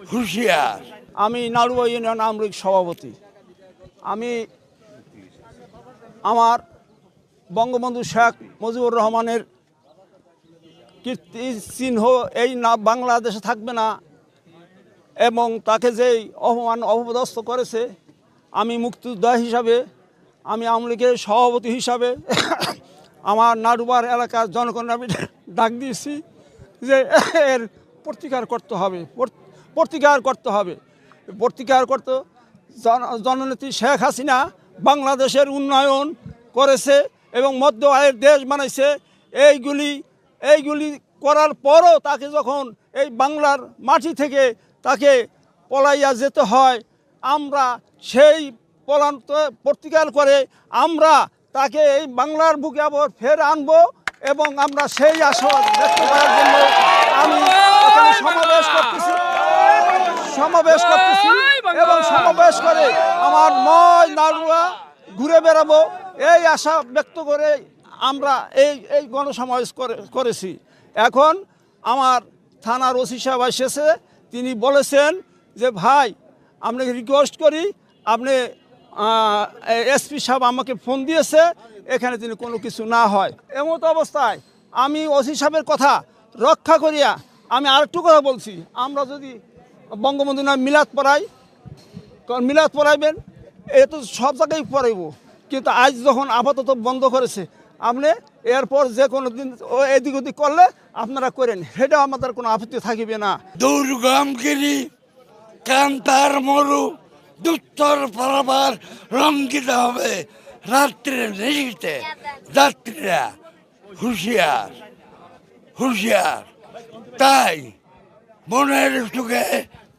হুঁশিয়ার। আমি নাড়ুয়া ইউনিয়ন আওয়ামী লীগ সভাপতি। আমি আমার বঙ্গবন্ধু শেখ মুজিবুর রহমানের কীর্তি চিহ্ন এই না বাংলাদেশে থাকবে না এবং তাকে যেই অপদস্থ করেছে, আমি মুক্তিযোদ্ধা হিসাবে, আমি আওয়ামী লীগের সভাপতি হিসাবে আমার নাড়ুবার এলাকার জনগণের আমি ডাক দিয়েছি যে এর প্রতিকার করতে হবে, প্রতিকার করতে জননেত্রী শেখ হাসিনা বাংলাদেশের উন্নয়ন করেছে এবং মধ্য আয়ের দেশ বানাইছে। এইগুলি করার পরও তাকে যখন এই বাংলার মাটি থেকে তাকে পলাইয়া যেতে হয়, আমরা সেই প্রতিকার করে আমরা তাকে এই বাংলার বুকে আবার ফের আনবো এবং আমরা সেই আশা ব্যক্ত করার জন্য আমি এখানে সমাবেশ করতেছি এবং সমাবেশ করে আমার নাড়ুয়া ঘুরে বেড়াবো এই আশা ব্যক্ত করে আমরা এই গণসমাবেশ করেছি। এখন আমার থানার ওসি সাহেব এসেছে, তিনি বলেছেন যে ভাই আপনাকে রিকোয়েস্ট করি, আপনি এসপি সাহেব আমাকে ফোন দিয়েছে, এখানে তিনি কোনো কিছু না হয়। এমত অবস্থায় আমি ওসি সাহেবের কথা রক্ষা করিয়া আমি আরেকটু কথা বলছি, আমরা যদি বঙ্গবন্ধু নামে মিলাদ পড়াইবেন, এ তো সব জায়গায় পড়াইব, কিন্তু আজ যখন আপাতত বন্ধ করেছে, আপনি এরপর যে কোনো দিন এদিক ওদিক করলে আপনারা করেন, সেটা আমাদের কোনো আপত্তি থাকিবে না। দুর্গমগিরি কান্তার মরু দুত্তর পারাবার রঙ্গিত হবে রাত্রে নিশিতে যাত্রীরা হুঁশিয়ার। তাই মনের সুখে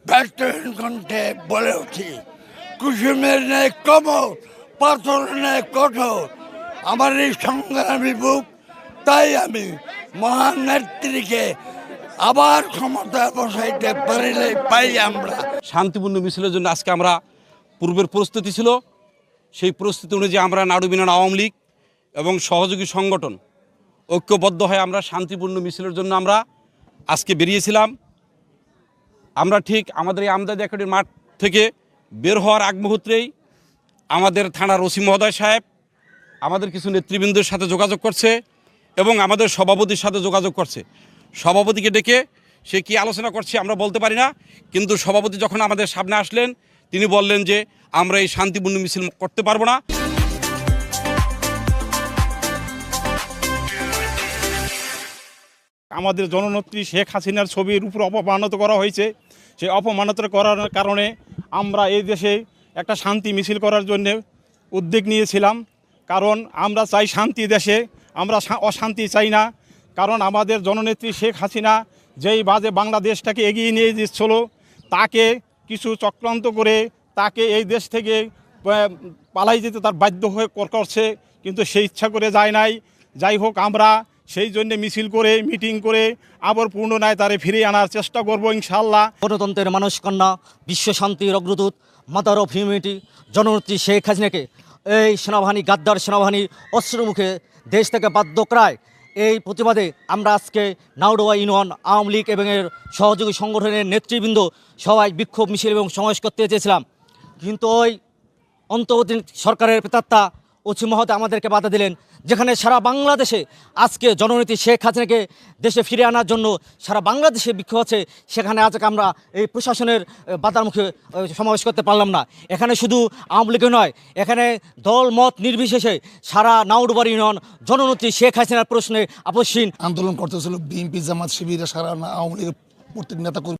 ব্যর্থহীন কণ্ঠে বলে উঠি, কুসুমের ন্যায় কোমল, পাথর ন্যায় কঠোর আমার এই সংগ্রামী বুক। তাই আমি মহান নেত্রীকে আবার ক্ষমতায় বসাইতে পারিলে পাই আমরা। শান্তিপূর্ণ মিছিলের জন্য আজকে আমরা পূর্বের প্রস্তুতি ছিল, সেই প্রস্তুতি অনুযায়ী আমরা নাড়ু ইউনিয়ন আওয়ামী লীগ এবং সহযোগী সংগঠন ঐক্যবদ্ধ হয়ে আমরা শান্তিপূর্ণ মিছিলের জন্য আমরা আজকে বেরিয়েছিলাম। আমরা ঠিক আমাদের এই আমদানি একাডেমির মাঠ থেকে বের হওয়ার আগ মুহূর্তেই আমাদের থানার ওসি মহোদয় সাহেব আমাদের কিছু নেতৃবৃন্দের সাথে যোগাযোগ করছে এবং আমাদের সভাপতির সাথে যোগাযোগ করছে। সভাপতিকে ডেকে সে কি আলোচনা করছে আমরা বলতে পারি না, কিন্তু সভাপতি যখন আমাদের সামনে আসলেন তিনি বললেন যে আমরা এই শান্তিপূর্ণ মিছিল করতে পারবো না। আমাদের জননেত্রী শেখ হাসিনার ছবির উপর অপমানিত করা হয়েছে। সেই অপমানিত করার কারণে আমরা এই দেশে একটা শান্তি মিছিল করার জন্য উদ্যোগ নিয়েছিলাম, কারণ আমরা চাই শান্তি দেশে, আমরা অশান্তি চাই না। কারণ আমাদের জননেত্রী শেখ হাসিনা যেই বাজে বাংলাদেশটাকে এগিয়ে নিয়ে যাচ্ছিল, তাকে কিছু চক্রান্ত করে তাকে এই দেশ থেকে পালাই যেতে তার বাধ্য হয়ে করছে, কিন্তু সে ইচ্ছা করে যায় নাই। যাই হোক, আমরা সেই জন্য মিছিল করে মিটিং করে আবার পুনরায় তারে ফিরিয়ে আনার চেষ্টা করব ইনশাআল্লাহ। গণতন্ত্রের মানস কন্যা, বিশ্ব শান্তির অগ্রদূত, মাদার অফ হিউম্যানিটি জননেত্রী শেখ হাসিনাকে এই সেনাবাহিনী, গাদ্দার সেনাবাহিনী অস্ত্রের মুখে দেশ থেকে বাধ্য করায় এই প্রতিবাদে আমরা আজকে নাড়ুয়া ইউনিয়ন আওয়ামী লীগ এবং এর সহযোগী সংগঠনের নেতৃবৃন্দ সবাই বিক্ষোভ মিছিল এবং সমাবেশ করতে চেয়েছিলাম, কিন্তু ওই অন্তর্বর্তী সরকারের প্রেতাত্মা ওসি মহোদয় আমাদেরকে বাধা দিলেন। যেখানে সারা বাংলাদেশে আজকে জননেত্রী শেখ হাসিনাকে দেশে ফিরে আনার জন্য সারা বাংলাদেশে বিক্ষোভ আছে, সেখানে আজকে আমরা এই প্রশাসনের বাধার মুখে সমাবেশ করতে পারলাম না। এখানে শুধু আওয়ামী লীগ নয়, এখানে দল মত নির্বিশেষে সারা নাউডুবাড়ি ইউনিয়ন জননেত্রী শেখ হাসিনার প্রশ্নে আপসহীন আন্দোলন করতেছিল। বিএনপি, জামাত, শিবির, সারা আওয়ামী লীগের প্রত্যেক নেতা